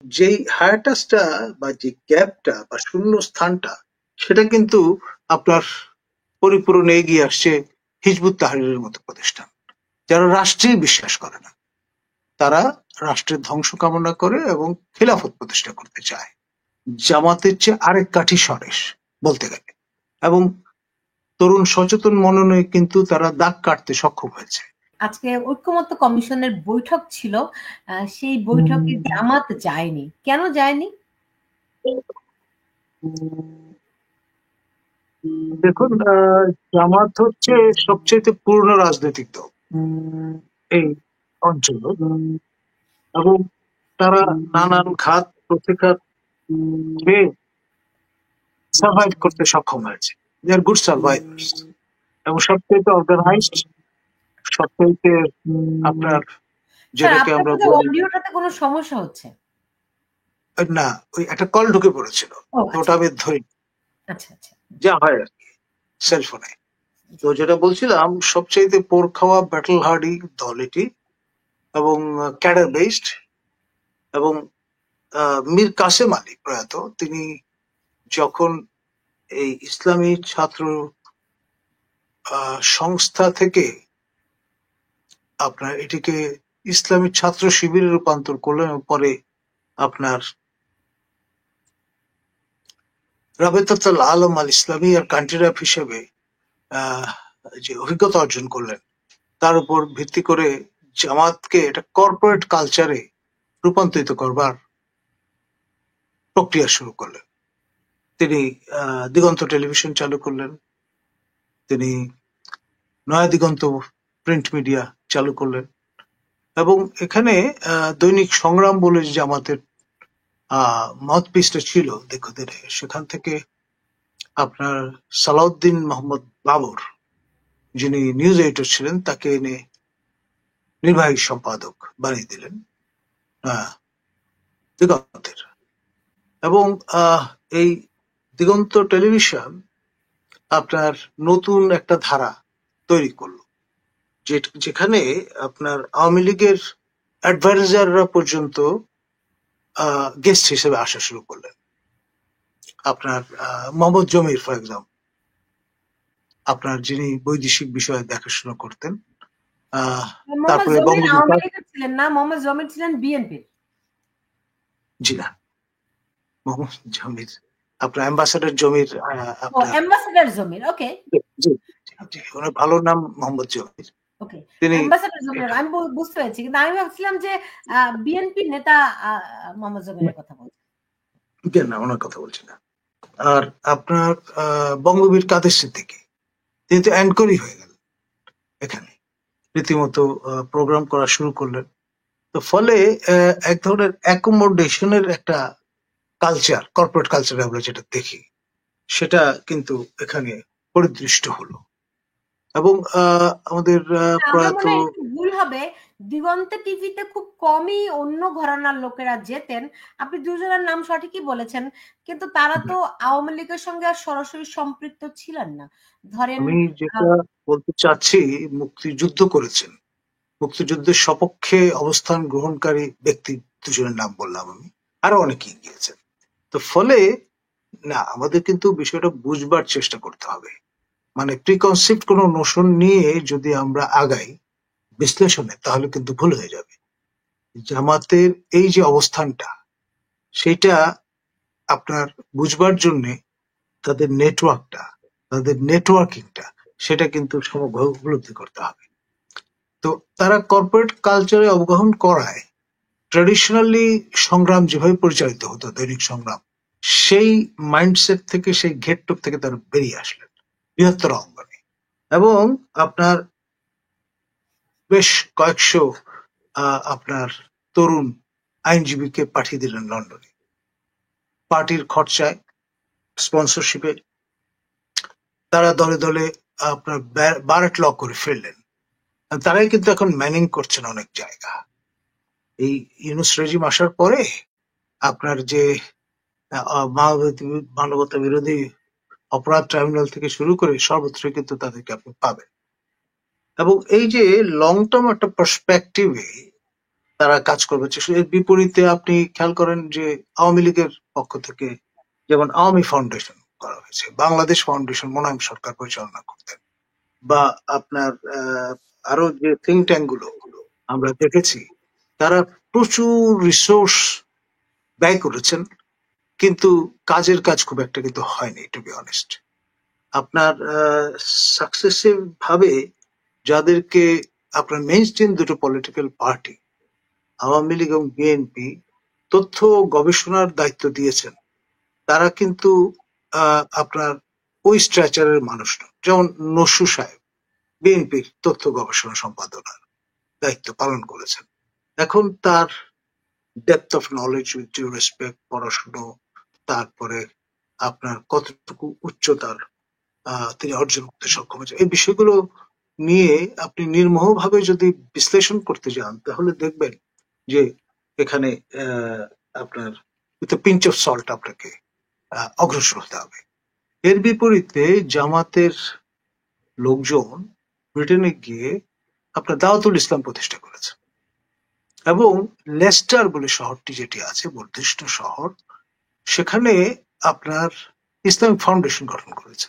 যেই হায়াটাসটা বা যে গ্যাপটা বা শূন্য স্থানটা, সেটা কিন্তু আপনার পরিপূরণে এগিয়ে আসছে হিজবুত তাহরিরের মতো প্রতিষ্ঠান, যারা রাষ্ট্রে বিশ্বাস করে না। তারা রাষ্ট্রের ধ্বংস কামনা করে এবং খিলাফত প্রতিষ্ঠা করতে চায়। জামাতের চেয়ে আরেক কাঠি সরেস বলতে গেলে, এবং তরুণ সচেতন মননে কিন্তু তারা দাগ কাটতে সক্ষম হয়েছে। আজকে ঐক্যমত্য কমিশনের বৈঠক ছিল, সেই বৈঠকে জামাত যায়নি, কেন যায়নি? দেখুন, জামাত হচ্ছে সবচেয়ে পুরনো রাজনৈতিক দল এই অঞ্চলে, এবং তারা নানান ঘাত প্রতিঘাত পেয়ে সার্ভাইভ করতে সক্ষম হয়েছে। দে আর গুড সার্ভাইভার্স, এবং সবচেয়ে অর্গানাইজড, সবচেয়ে আপনার স্যার, যেটাকে আপনার আমরা বোধহয় বলি, অডিওটাতে কোনো সমস্যা হচ্ছে। না, ওই একটা কল ঢুকে পড়েছিল, ও তো ওটা আচ্ছা আমি ধরি, আচ্ছা আচ্ছা। যা হয় আর কি সেলফোনে। তো জি। যেটা বলছিলাম, সবচেয়ে পোর খাওয়া ব্যাটল হার্ডি দল এটি, এবং ক্যাডার বেসড, এবং মীর কাসেম আলী প্রয়াত, তিনি যখন এই ইসলামী ছাত্র সংস্থা থেকে আপনার এটিকে ইসলামী ছাত্র শিবিরে রূপান্তর করলেন, এবং পরে আপনার রাবেতাতুল আলম আল ইসলামী আর কান্ট্রি র্যাপ হিসেবে যে অভিজ্ঞতা অর্জন করলেন, তার উপর ভিত্তি করে জামাতকে এটা কর্পোরেট কালচারে রূপান্তরিত করবার প্রক্রিয়া শুরু করলেন। তিনি দিগন্ত টেলিভিশন চালু করলেন, তিনি নয়া দিগন্ত প্রিন্ট মিডিয়া চালু করলেন, এবং এখানে দৈনিক সংগ্রাম বলে যে জামাতের মাউথপিসটা ছিল দীর্ঘদিনে, সেখান থেকে আপনার সালাউদ্দিন মোহাম্মদ বাবর, যিনি নিউজ এডিটর ছিলেন, তাকে এনে নির্বাহী সম্পাদক বানিয়ে দিলেন দিগন্তের। এবং এই দিগন্ত টেলিভিশন আপনার নতুন একটা ধারা তৈরি করলো, যেখানে আপনার আওয়ামী লীগের অ্যাডভাইজাররা পর্যন্ত গেস্ট হিসেবে আসা শুরু করলেন। আপনার মোহাম্মদ জমির ফর এক্সাম্পল, আপনার যিনি বৈদেশিক বিষয়ে দেখাশোনা করতেন, মোহাম্মদ তারপরে জমির আওয়ামী বঙ্গবিভাগ, লীগের ছিলেন না, মোহাম্মদ জমির ছিলেন বিএনপির। জি না, মোহাম্মদ জমির আপনার অ্যাম্বাসাডার জমির, ও আপনার অ্যাম্বাসেডর জমির, ওকে। জি জি জি, ওকে ওনার ভালো নাম মোহাম্মদ জমির। ওকে। তিনি অ্যাম্বাসেডর জমির এটা, আমি বুঝতে পেরেছি, কিন্তু আমি ভাবছিলাম যে বিএনপি নেতা মোহাম্মদ জমিরের কথা বলছি। না, ওনার কথা বলছি না। আর আপনার বঙ্গবীর কাদের সিদ্দিকী, তিনি তো অ্যাঙ্করই হয়ে গেলেন এখানে, রীতিমতো প্রোগ্রাম করা শুরু করলেন। তো ফলে এক ধরনের অ্যাকোমোডেশনের একটা কালচার, কর্পোরেট কালচার আমরা যেটা দেখি, সেটা কিন্তু এখানে পরিদৃষ্ট হলো। এবং আমাদের আমার প্রয়াত, মনে হয় একটু ভুল হবে, দিগন্ত টিভিতে খুব কমই অন্য ঘরানার লোকেরা যেতেন। আপনি দুজনের নাম সঠিকই বলেছেন, কিন্তু তারা তো আওয়ামী লীগের সঙ্গে আর সরাসরি সম্পৃক্ত ছিলেন না। ধরেন আমি যেটা বলতে চাচ্ছি, মুক্তিযুদ্ধ করেছেন, মুক্তিযুদ্ধের সপক্ষে অবস্থান গ্রহণকারী ব্যক্তি দুজনের নাম বললাম আমি, আরো অনেকেই গিয়েছেন। তো ফলে না, আমাদের কিন্তু বিষয়টা বুঝবার চেষ্টা করতে হবে। মানে প্রিকনসিপ্ট কোনো নোশন নিয়ে যদি আমরা আগাই বিশ্লেষণে, তাহলে কিন্তু ভুল হয়ে যাবে। জামাতের এই যে অবস্থানটা, সেটা আপনার বুঝবার জন্য তাদের নেটওয়ার্কটা, তাদের নেটওয়ার্কিংটা, সেটা কিন্তু সমগ্র উপলব্ধি করতে হবে। তো তারা কর্পোরেট কালচারে অবগাহন করায় ট্র্যাডিশনালি সংগ্রাম যেভাবে পরিচালিত হতো, দৈনিক সংগ্রাম, সেই মাইন্ডসেট থেকে, সেই ঘেটটুক থেকে তারা বেরিয়ে আসলেন বৃহত্তর অঙ্গনে, এবং আপনার বেশ কয়েকশো আপনার তরুণ আইনজীবীকে পাঠিয়ে দিলেন লন্ডনে, পার্টির খরচায়, স্পন্সরশিপে। তারা দলে দলে আপনার বারেট ল করে ফেললেন। তারাই কিন্তু এখন ম্যানিং করছেন অনেক জায়গা। এই ইউনুস রেজিম আসার পরে আপনার যে মানবতা বিরোধী অপরাধ ট্রাইব্যুনাল থেকে শুরু করে সর্বত্র কিন্তু তাদেরকে আপনি পাবেন। এবং এই যে লং টার্ম একটা পার্সপেক্টিভে তারা কাজ করবে। এর বিপরীতে আপনি খেয়াল করেন যে আওয়ামী লীগের পক্ষ থেকে যেমন আওয়ামী ফাউন্ডেশন করা হয়েছে, বাংলাদেশ ফাউন্ডেশন মোনায়েম সরকার পরিচালনা করতেন, বা আপনার আরো যে থিঙ্ক ট্যাঙ্ক গুলো আমরা দেখেছি, তারা প্রচুর রিসোর্স ব্যয় করেছেন, কিন্তু কাজের কাজ খুব একটা কিন্তু হয়নি, টু বি অনেস্ট। আপনার সাকসেসিভ ভাবে যাদেরকে আপনার মেইন স্ট্রিম দুটো পলিটিক্যাল পার্টি আওয়ামী লীগ এবং বিএনপি তথ্য গবেষণার দায়িত্ব দিয়েছেন, তারা কিন্তু আপনার ওই স্ট্রাকচারের মানুষ নয়। যেমন নসু সাহেব বিএনপির তথ্য গবেষণা সম্পাদনার দায়িত্ব পালন করেছেন। এখন তার depth of knowledge, with due respect, পড়াশুনো, তারপরে আপনার কতটুকু উচ্চতার তিনি অর্জন করতে সক্ষম হয়েছে, এই বিষয়গুলো নিয়ে আপনি নির্মোহভাবে যদি বিশ্লেষণ করতে যান, তাহলে দেখবেন যে এখানে আপনার উইথ পিঞ্চ অফ সল্ট আপনাকে অগ্রসর হতে হবে। এর বিপরীতে জামাতের লোকজন ব্রিটেনে গিয়ে আপনার দাওয়াতুল ইসলাম প্রতিষ্ঠা করেছে, এবং লেস্টার বলে শহরটি যেটি আছে, বর্ধিষ্ণু শহর, সেখানে আপনার ইসলামিক ফাউন্ডেশন গঠন করেছে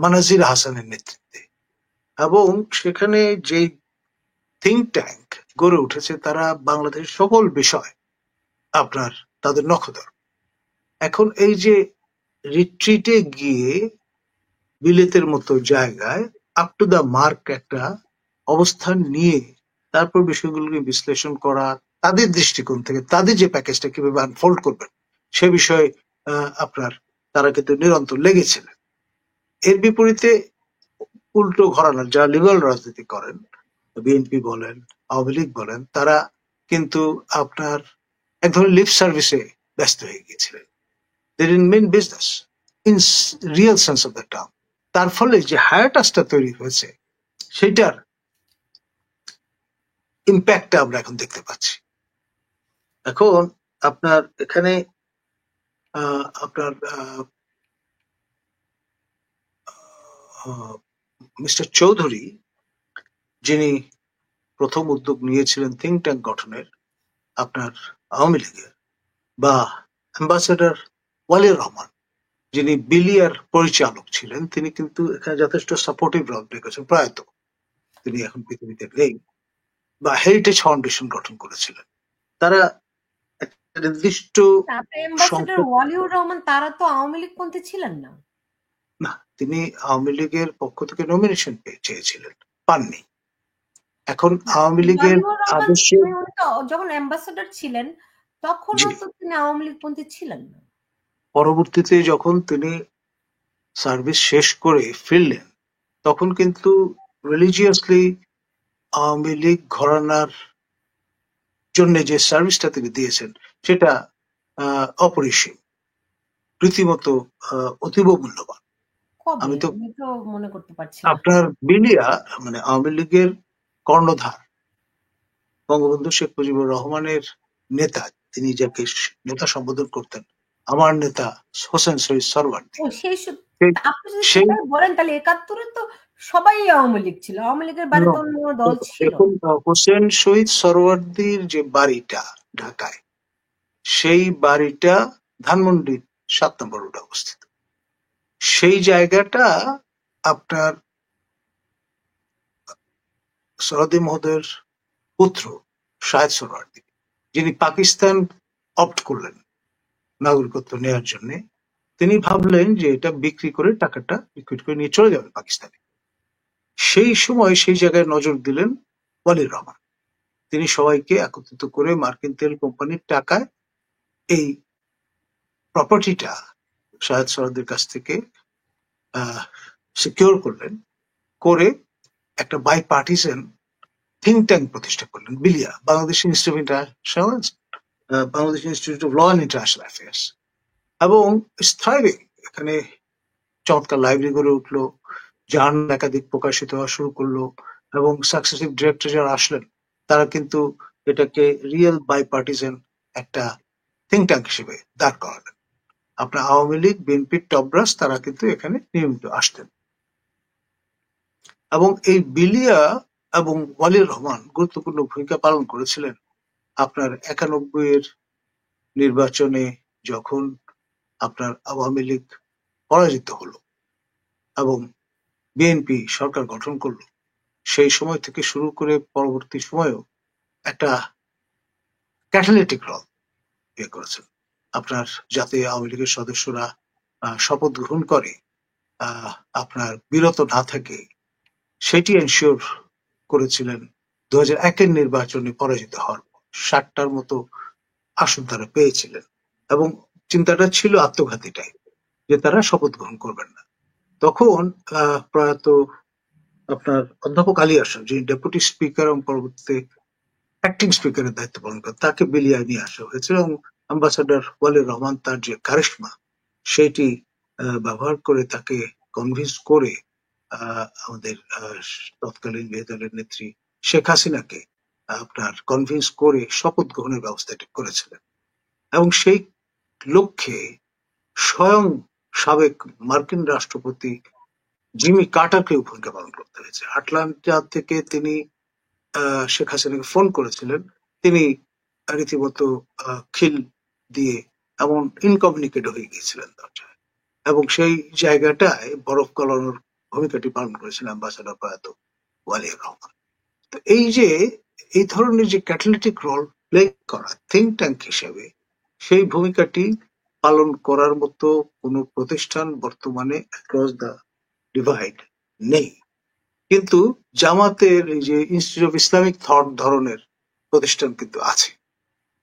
মানাজির হাসানের নেতৃত্বে, এবং সেখানে যে থিঙ্ক ট্যাঙ্ক গড়ে উঠেছে তারা বাংলাদেশের সকল বিষয় আপনার তাদের নখদর। এখন এই যে রিট্রিটে গিয়ে বিলেতের মতো জায়গায় আপ টু দা মার্ক একটা অবস্থান নিয়ে তারপর বিষয়গুলোকে বিশ্লেষণ করা, তাদের দৃষ্টিকোণ থেকে তাদের যে প্যাকেজটা কিভাবে আনফোল্ড করবেন সে বিষয়ে আপনার তারা কিন্তু নিরন্তর লেগেছিলেন। এর বিপরীতে উল্টো ঘরানার যারা লিবারাল রাজনীতি করেন, বিএনপি বলেন, আওয়ামী লীগ বলেন, তারা কিন্তু আপনার এক ধরনের লিপ সার্ভিসে ব্যস্ত হয়ে গিয়েছিলেন। They didn't mean business in real sense of the term. তার ফলে যে হায়াটাসটা তৈরি হয়েছে সেটার ইম্প্যাক্টটা আমরা এখন দেখতে পাচ্ছি। এখন আপনার এখানে আপনার মিস্টার চৌধুরী, যিনি প্রথম উদ্যোগ নিয়েছিলেন থিঙ্ক ট্যাঙ্ক গঠনের আপনার আওয়ামী লীগের, বা অ্যাম্বাসেডর ওয়ালিউর রহমান, যিনি বিলিয়ার পরিচালক ছিলেন, তিনি কিন্তু এখানে যথেষ্ট সাপোর্টিভ রোল রেখেছেন, প্রয়াত তিনি এখন পৃথিবীতে নেই, বা হেরিটেজ ফাউন্ডেশন গঠন করেছিলেন। তারা একটা নির্দিষ্ট অ্যাম্বাসেডর ওয়ালিউর রহমান তারা তো আওয়ামী লীগ পন্থী ছিলেন না। না, তিনি আওয়ামী লীগের পক্ষ থেকে নমিনেশন চেয়েছিলেন, পাননি। এখন আওয়ামী লীগের আদর্শে যখন অ্যাম্বাসেডর ছিলেন তখনও তো তিনি আওয়ামী লীগ পন্থী ছিলেন না। পরবর্তীতে যখন তিনি সার্ভিস শেষ করে ফিরলেন, তখন কিন্তু রিলিজিয়াসলি আওয়ামী লীগ ঘরানার জন্য যে সার্ভিসটা তিনি দিয়েছেন সেটা অপরিসীম, রীতিমতো অতীব মূল্যবান। আমি তো মনে করতে পারছি আপনার বিলিয়া মানে আওয়ামী লীগের কর্ণধার বঙ্গবন্ধু শেখ মুজিবুর রহমানের নেতা, তিনি যাকে নেতা সম্বোধন করতেন, আমার নেতা হোসেন শহীদ সরওয়ার্দী। বলেন তাহলে ৭১-এ তো সবাই আওয়ামী লীগ ছিল, আওয়ামী লীগের বাইরে তো অন্য দল ছিল। হোসেন শহীদ সরওয়ার্দীর যে বাড়িটা ঢাকায়, সেই বাড়িটা ধানমন্ডির ৭ নম্বর রোডে অবস্থিত। সেই জায়গাটা আপনার সরওয়ার্দী মহোদয়ের পুত্র শাহেদ সরওয়ার্দী, যিনি পাকিস্তান অপ্ট করলেন নাগরিকত্ব নেওয়ার জন্য, তিনি ভাবলেন যে এটা বিক্রি করে টাকাটা বিক্রি করে নিয়ে চলে যাবেন পাকিস্তানে। সেই সময় সেই জায়গায় নজর দিলেন ওয়ালিউর রহমান। তিনি সবাইকে একত্রিত করে মার্কিন তেল কোম্পানির টাকায় এই প্রপার্টিটা শাহেদ সরওয়ার্দীর কাছ থেকে সিকিউর করলেন, করে একটা বাই পার্টিসান থিঙ্ক ট্যাঙ্ক প্রতিষ্ঠা করলেন, BILIA, Bangladesh institute of international, Bangladesh institute of law and international affairs, এবং থ্রাইভিং। এখানে চমৎকার লাইব্রেরি গড়ে উঠলো, জার্নাল একাধিক প্রকাশিত হওয়া শুরু করলো, এবং সাকসেসিভ ডিরেক্টর যারা আসলেন তারা কিন্তু এটাকে রিয়েল বাই পার্টিসান একটা থিঙ্ক ট্যাঙ্ক হিসেবে দাঁড় করালেন। আপনার আওয়ামী লীগ, বিএনপির টপব্রাস তারা কিন্তু এখানে নিয়মিত আসতেন, এবং এই বিলিয়া এবং ওয়ালিউর রহমান গুরুত্বপূর্ণ ভূমিকা পালন করেছিলেন আপনার 91 নির্বাচনে, যখন আপনার আওয়ামী লীগ পরাজিত হলো এবং বিএনপি সরকার গঠন করলো। সেই সময় থেকে শুরু করে পরবর্তী সময়েও একটা ক্যাটালিটিক রোল প্লে করেছেন আপনার, যাতে আওয়ামী লীগের সদস্যরা শপথ গ্রহণ করে আপনার বিরত না থাকে, সেটি এনশিওর করেছিলেন 2001 নির্বাচনে পরাজিত হওয়ার পর। 60টার মতো আসন তারা পেয়েছিলেন এবং চিন্তাটা ছিল আত্মঘাতী টাইপ, যে তারা শপথ গ্রহণ করবেন না। তখন প্রয়াত আপনার অধ্যাপক আলী আসাদ, যিনি ডেপুটি স্পিকার এবং পরবর্তীতে অ্যাক্টিং স্পিকারের দায়িত্ব পালন করেন, তাকে বিলিয়ে নিয়ে আসা হয়েছিল এবং অ্যাম্বাসাডার ওয়ালিউর রহমান তার যে কারিশমা সেটি ব্যবহার করে তাকে কনভিন্স করে আমাদের তৎকালীন বিরোধী দলের নেত্রী শেখ হাসিনাকে আপনার কনভিন্স করে শপথ গ্রহণের ব্যবস্থাটি করেছিলেন। এবং সেই লক্ষ্যে স্বয়ং সাবেক মার্কিন রাষ্ট্রপতি জিমি কার্টারকেও ভূমিকা পালন করতে হয়েছে। আটলান্টা থেকে তিনি শেখ হাসিনাকে ফোন করেছিলেন, তিনি রীতিমতো খিল দিয়ে এমন ইনকমিউনিকেট হয়ে গিয়েছিলেন দরজায়, এবং সেই জায়গাটায় বরফ গলানোর ভূমিকাটি পালন করেছিলেন অ্যাম্বাসাডার প্রয়াত ওয়ালিউর রহমান। তো এই যে এই ধরনের যে ক্যাটালিটিক রোল প্লে করা থিঙ্ক ট্যাঙ্ক হিসেবে, সেই ভূমিকাটি পালন করার মতো কোনো প্রতিষ্ঠান বর্তমানে অ্যাক্রস দ্য ডিভাইড নেই। কিন্তু জামাতের এই যে ইনস্টিটিউট অফ ইসলামিক থট ধরনের প্রতিষ্ঠান কিন্তু আছে,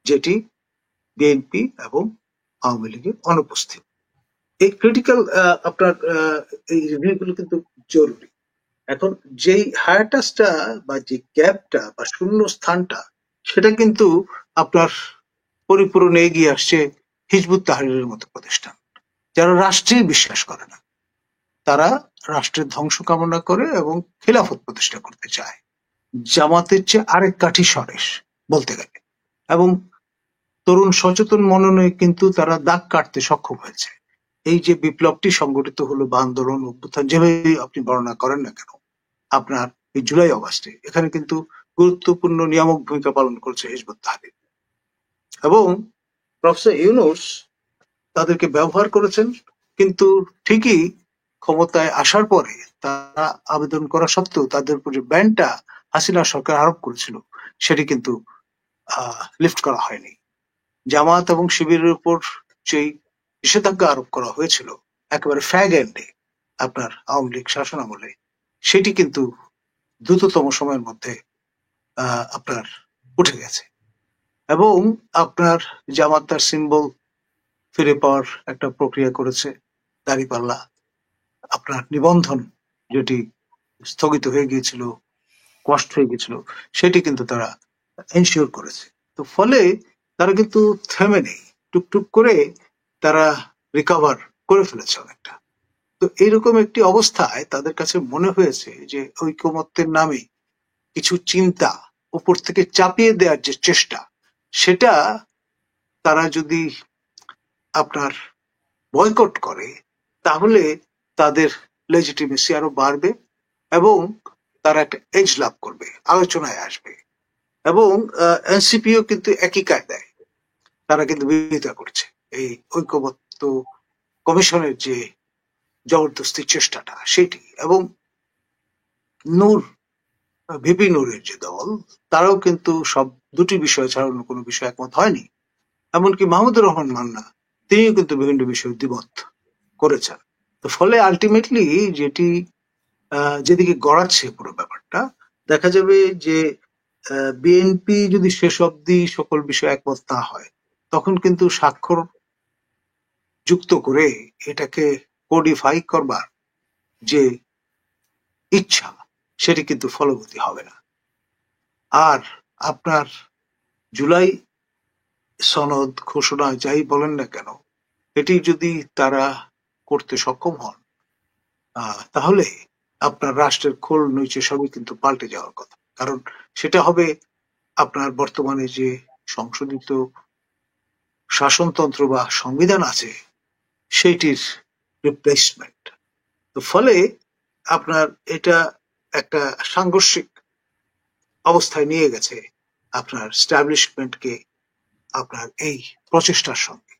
যেটি বিএনপি এবং আওয়ামী লীগের অনুপস্থিত। এই ক্রিটিক্যাল আপনার এই রিভিউগুলো কিন্তু জরুরি। এখন যেই হায়াটাসটা বা যে গ্যাপটা বা শূন্য স্থানটা, সেটা কিন্তু আপনার পরিপূরণে এগিয়ে আসছে হিজবুত তাহরিরের মতো প্রতিষ্ঠান, যারা রাষ্ট্রে বিশ্বাস করে না, তারা রাষ্ট্রের ধ্বংস কামনা করে এবং খিলাফত প্রতিষ্ঠা করতে চায়। জামাতের চেয়ে আরেক কাঠি সরেস বলতে গেলে, এবং তরুণ সচেতন মননে কিন্তু তারা দাগ কাটতে সক্ষম হয়েছে। এই যে বিপ্লবটি সংগঠিত হলো বা আন্দোলন অভ্যুত্থান, যেভাবে আপনি বর্ণনা করেন না কেন, আপনার এই জুলাই অগাস্টে এখানে কিন্তু গুরুত্বপূর্ণ নিয়ামক ভূমিকা পালন করছে হিজবুত তাহরির, এবং প্রফেসর ইউনূস তাদেরকে ব্যবহার করেছেন। কিন্তু ঠিকই ক্ষমতায় আসার পরে তারা আবেদন করা সত্ত্বেও তাদের উপর যে ব্যানটা হাসিনা সরকার আরোপ করেছিল, সেটি কিন্তু লিফট করা হয়নি। জামাত এবং শিবিরের উপর যেই নিষেধাজ্ঞা আরোপ করা হয়েছিল একেবারে ফ্যাগ এন্ডে আপনার আওয়ামী লীগ শাসন আমলে, সেটি কিন্তু দ্রুততম সময়ের মধ্যে আপনার উঠে গেছে, এবং আপনার জামাত তার সিম্বল ফিরে পাওয়ার একটা প্রক্রিয়া করেছে। দাঁড়িপাল্লা আপনার নিবন্ধন যেটি স্থগিত হয়ে গিয়েছিল, কষ্ট হয়ে গেছিল, সেটি কিন্তু তারা এনশিওর করেছে। তো ফলে তারা কিন্তু থেমে নেই, টুকটুক করে তারা রিকভার করে ফেলেছে অনেকটা। তো এইরকম একটি অবস্থায় তাদের কাছে মনে হয়েছে যে ঐকমত্যের নামে কিছু চিন্তা উপর থেকে চাপিয়ে দেওয়ার যে চেষ্টা, সেটা তারা যদি আপনার বয়কট করে, তাহলে তাদের লেজিটিমেসি আরো বাড়বে এবং তারা একটা এজ লাভ করবে, আলোচনায় আসবে। এবং এনসিপিও কিন্তু একই কায়দায় তারা কিন্তু বিরোধিতা করছে এই ঐকমত্য কমিশনের যে জবরদস্তি চেষ্টাটা, সেটি। এবং নূর, ভিপি নূরের যে দল, তারাও কিন্তু সব দুটি বিষয় ছাড়া অন্য কোনো বিষয় একমত হয়নি। এমনকি মাহমুদুর রহমান মান্না, তিনিও কিন্তু বিভিন্ন বিষয়ে দ্বিমত করেছেন। তো ফলে আলটিমেটলি যেটি যেদিকে গড়াচ্ছে পুরো ব্যাপারটা, দেখা যাবে যে বিএনপি যদি শেষ অব্দি সকল বিষয়ে একমত না হয়, তখন কিন্তু স্বাক্ষর যুক্ত করে এটাকে কোডিফাই করবার যে ইচ্ছা, সেটি কিন্তু ফলবতী হবে না। আর আপনার জুলাই সনদ ঘোষণা যাই বলেন না কেন, এটি যদি তারা করতে সক্ষম হন, তাহলে আপনার রাষ্ট্রের খোল নিচে সবই কিন্তু পাল্টে যাওয়ার কথা। কারণ সেটা হবে আপনার বর্তমানে যে সংশোধিত শাসনতন্ত্র বা সংবিধান আছে, সেইটির রিপ্লেসমেন্ট। তো ফলে আপনার এটা একটা সাংঘর্ষিক অবস্থায় নিয়ে গেছে আপনার স্ট্যাবলিশমেন্টকে আপনার এই প্রচেষ্টার সঙ্গে।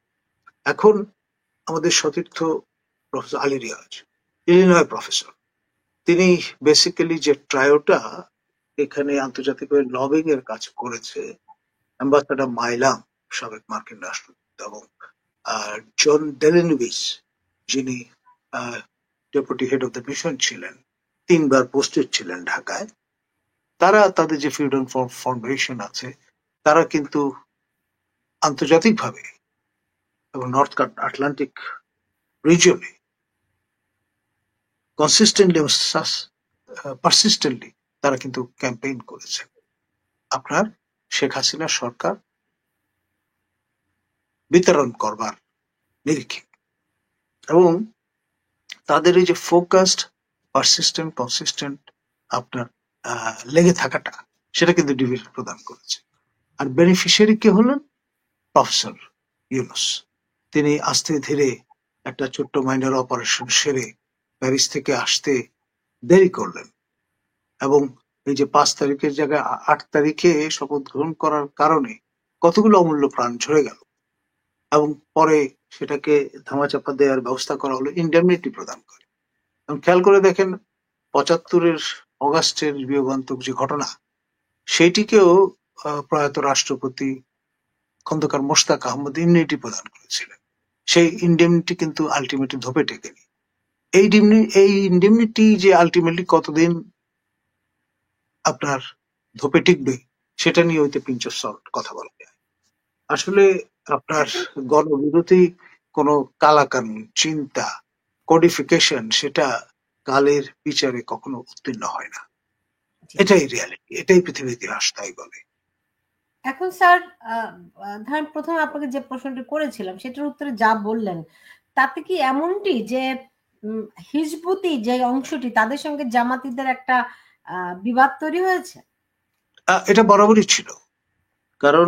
এখন আমাদের সতীর্থ professor Ali Riaz, Illinois professor, তিনি বেসিক্যালি যে ট্রায়োটা এখানে আন্তর্জাতিক লবিং এর কাজ করেছে, অ্যাম্বাসাডার মাইলাম, সাবেক মার্কিন রাষ্ট্রদূত, এবং জন ডেলেনভিস, যিনি deputy head of the mission ছিলেন, 3 বার পোস্টেড ছিলেন ঢাকায়, তারা তাদের যে ফ্রিডম ফাউন্ডেশন আছে, তারা কিন্তু আন্তর্জাতিকভাবে এবং নর্থ আটলান্টিক রিজিয়নে কনসিস্টেন্টলি এবং পারসিস্টেন্টলি তারা কিন্তু ক্যাম্পেইন করেছে আপনার শেখ হাসিনা সরকার বিতরণ করবার নিরিখে। এবং তাদের এই যে ফোকাসড, পারসিস্টেন্ট, কনসিস্টেন্ট আপনার লেগে থাকাটা, সেটা কিন্তু ডিভিডেন্ড প্রদান করেছে। আর বেনিফিশিয়ারি কে হলেন? প্রফেসর ইউনূস। তিনি আস্তে ধীরে একটা ছোট্ট মাইনর অপারেশন সেরে প্যারিস থেকে আসতে দেরি করলেন, এবং এই যে 5 তারিখের জায়গায় 8 তারিখে শপথ গ্রহণ করার কারণে কতগুলো অমূল্য প্রাণ ঝরে গেল, এবং পরে সেটাকে ধামাচাপা দেওয়ার ব্যবস্থা করা হলো ইন্ডেমনিটি প্রদান করে। এবং খেয়াল করে দেখেন 75-এর অগাস্টের বিয়োগান্তক যে ঘটনা, সেইটিকেও প্রয়াত রাষ্ট্রপতি খন্দকার মোশতাক আহমদ ইমনিটি প্রদান করেছিলেন। সেই ইন্ডেমনিটি কিন্তু আলটিমেটলি ধোপে টেকেনি। এই ইন্ডেমনিটি যে আলটিমেটলি কতদিন আপনার ধোপে টিকবে, সেটা নিয়ে হইতে পিঞ্চ অফ সল্ট কথা বলা যায়। আসলে আপনার গণবিরোধী কোনো কালাকানুন, চিন্তা, কোডিফিকেশন, সেটা কালের বিচারে কখনো উত্তীর্ণ হয় না। এটাই রিয়ালিটি, এটাই পৃথিবীর ইতিহাস তাই বলে। এখন স্যার, ধরেন প্রথমে আপনাকে যে প্রশ্নটি করেছিলাম সেটার উত্তরে যা বললেন, তাতে কি এমনটি যে হিজবুতি যে অংশটি, তাদের সঙ্গে জামাতিদের একটা বিবাদ তৈরি হয়েছে? এটা বরাবরই ছিল, কারণ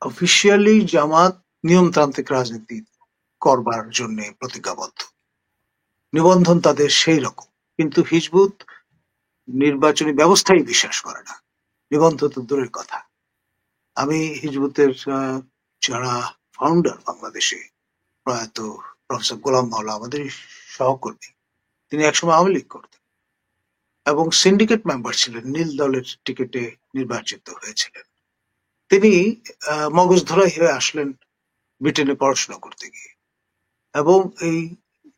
অফিসিয়ালি জামাত নিয়মতান্ত্রিক রাজনীতি করবার জন্য প্রতিজ্ঞাবদ্ধ, নিবন্ধন তাদের সেই রকম। কিন্তু হিজবুত নির্বাচনী ব্যবস্থায় বিশ্বাস করে না, নিবন্ধন তো দূরের কথা। আমি হিজবুতের যারা ফাউন্ডার বাংলাদেশে, প্রয়াত প্রফেসর গোলাম মাওলা আমাদের সহকর্মী, তিনি একসময় আওয়ামী লীগ করতেন এবং সিন্ডিকেট মেম্বার ছিলেন, নীল দলের টিকিটে নির্বাচিত হয়েছিলেন। তিনি মগজধরা হয়ে আসলেন ব্রিটেনে পড়াশোনা করতে গিয়ে, এবং এই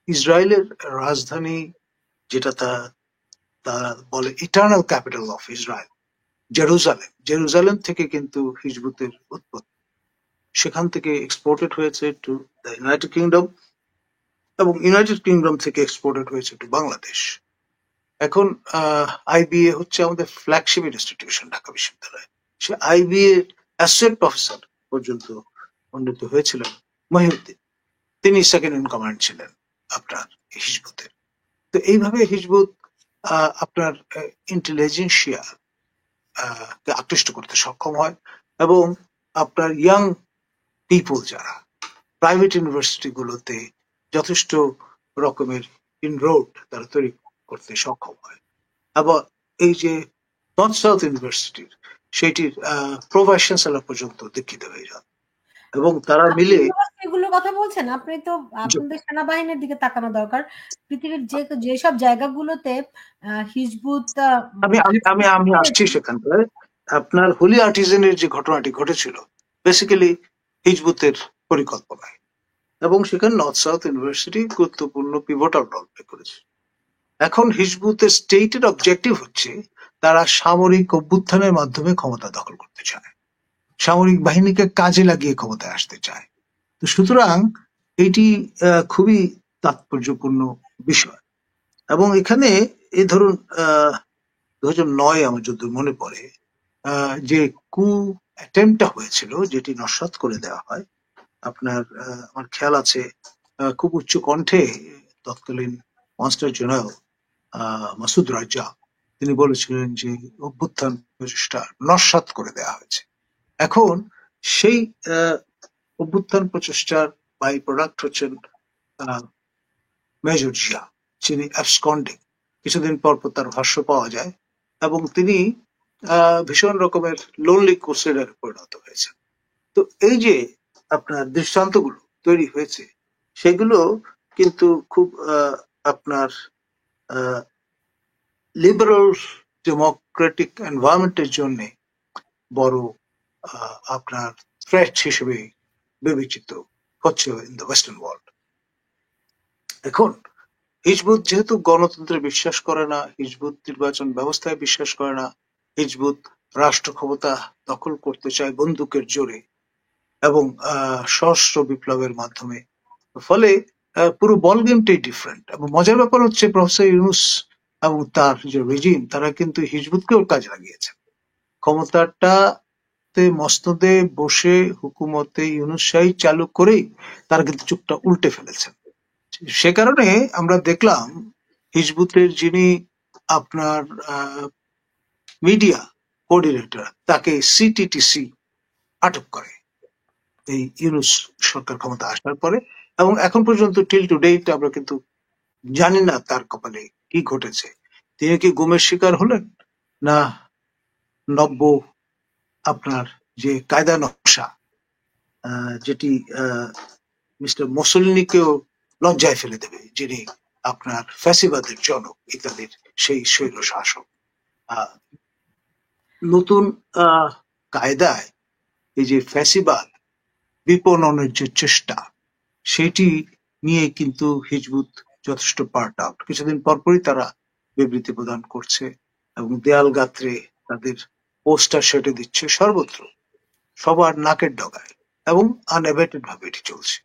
ইসরায়েলের রাজধানী, যেটা তারা বলে eternal capital of Israel, Jerusalem থেকে কিন্তু হিজবুতের উৎপত্তি। সেখান থেকে এক্সপোর্টেড হয়েছে টু দ্য ইউনাইটেড কিংডম, এবং ইউনাইটেড কিংডম থেকে এক্সপোর্টেড হয়েছে টু বাংলাদেশ। এখন আইবিএ হচ্ছে আমাদের ফ্ল্যাগশিপ ইনস্টিটিউশন ঢাকা বিশ্ববিদ্যালয়। সে আইবিএ অ্যাসোসিয়েট প্রফেসর পর্যন্ত উন্নীত হয়েছিলেন মহিউদ্দিন, তিনি সেকেন্ড ইন কমান্ড ছিলেন আপনার হিজবুতের। তো এইভাবে হিজবুত আপনার ইন্টেলিজেন্সিয়া কে আকৃষ্ট করতে সক্ষম হয়, এবং আপনার ইয়াং পিপল যারা প্রাইভেট ইউনিভার্সিটি গুলোতে যথেষ্ট রকমের ইনরোড তারা তৈরি করতে সক্ষম হয়। আবার এই যে নর্থ সাউথ ইউনিভার্সিটির সেটির প্রভাইস চ্যান্সেলর পর্যন্ত দীক্ষিত হয়ে যান, এবং তারা মিলে এগুলোর কথা বলছেন। আপনি তো আপনাদের সেনাবাহিনীর দিকে তাকানো দরকার। পৃথিবীর যেসব জায়গাগুলোতে হিজবুত আমি আসছি সেখানটায়। আপনার হোলি আর্টিজেনের যে ঘটনাটি ঘটেছিল বেসিক্যালি হিজবুতের পরিকল্পনায়, এবং সেখানে নর্থ সাউথ ইউনিভার্সিটি গুরুত্বপূর্ণ পিভটাল রোল প্লে করেছে। এখন হিজবুতের স্টেটের অবজেক্টিভ হচ্ছে তারা সামরিক অভ্যুত্থানের মাধ্যমে ক্ষমতা দখল করতে চায়, সামরিক বাহিনীকে কাজে লাগিয়ে ক্ষমতায় আসতে চায়। তো সুতরাং এটি খুবই তাৎপর্যপূর্ণ বিষয়। এবং এখানে এই ধরুন 2009 আমার যদি মনে পড়ে, যে কু অ্যাটেম্পটা হয়েছিল, যেটি নস্যাৎ করে দেওয়া হয়, আপনার আমার খেয়াল আছে খুব উচ্চ কণ্ঠে তৎকালীন মাস্টার জেনারেল মাসুদ রাজা তিনি বলেছিলেন যে অভ্যুত্থান প্রচেষ্টা নস্যাৎ করে দেওয়া হয়েছে। এখন সেই অভ্যুত্থান প্রচেষ্টার বাই প্রোডাক্ট হচ্ছেন মেজর জিয়া, যিনি অ্যাবসকন্ডিং। কিছুদিন পর তার ভাষ্য পাওয়া যায় এবং তিনি ভীষণ রকমের লোনলি ক্রুসেডারে পরিণত হয়েছেন। তো এই যে আপনার দৃষ্টান্তগুলো তৈরি হয়েছে সেগুলো কিন্তু খুব আপনার লিবারাল ডেমোক্রেটিক এনভায়রনমেন্টের জন্য বড় আপনার থ্রেট হিসেবে বিবেচিত হচ্ছে ইন দ্য ওয়েস্টার্ন ওয়ার্ল্ড। এখন হিজবুত যেহেতু গণতন্ত্রে বিশ্বাস করে না, হিজবুত নির্বাচন ব্যবস্থায় বিশ্বাস করে না, হিজবুত রাষ্ট্র ক্ষমতা দখল করতে চায় বন্দুকের জোরে এবং সশস্ত্র বিপ্লবের মাধ্যমে, ফলে পুরো বল গেমটাই ডিফারেন্ট। এবং মজার ব্যাপার হচ্ছে প্রফেসর ইউনূস এবং তার যে রেজিম, তারা কিন্তু হিজবুতকেও কাজে লাগিয়েছেন। ক্ষমতাটাতে মসনদে বসে হুকুমতে ইউনূস শাহী চালু করেই তারা কিন্তু চুপটা উল্টে ফেলেছেন। সে কারণে আমরা দেখলাম হিজবুতের যিনি আপনার মিডিয়া কোঅর্ডিনেটর, তাকে সিটিটিসি আটক করে এই ইউনূস সরকার ক্ষমতা আসার পরে, এবং এখন পর্যন্ত টিল টু ডেট আমরা কিন্তু জানি না তার কপালে কি ঘটেছে। তিনি কি গুমের শিকার হলেন, না নব্য আপনার যে কায়দা নকশা যেটি মিস্টার মুসোলিনিকেও লজ্জায় ফেলে দেবে, যিনি আপনার ফ্যাসিবাদের জনক ইত্যাদির সেই স্বৈর শাসক, নতুন কায়দায় এই যে ফ্যাসিবাদ বিপণনের যে চেষ্টা, সেটি নিয়ে কিন্তু হিজবুত যথেষ্ট পার্ট আউট। কিছুদিন পরপরই তারা বিবৃতি প্রদান করছে এবং দেয়াল গাত্রে তাদের পোস্টার সেটে দিচ্ছে সর্বত্র, সবার নাকের ডগায়, এবং আনএভেটেড ভাবে এটি চলছে।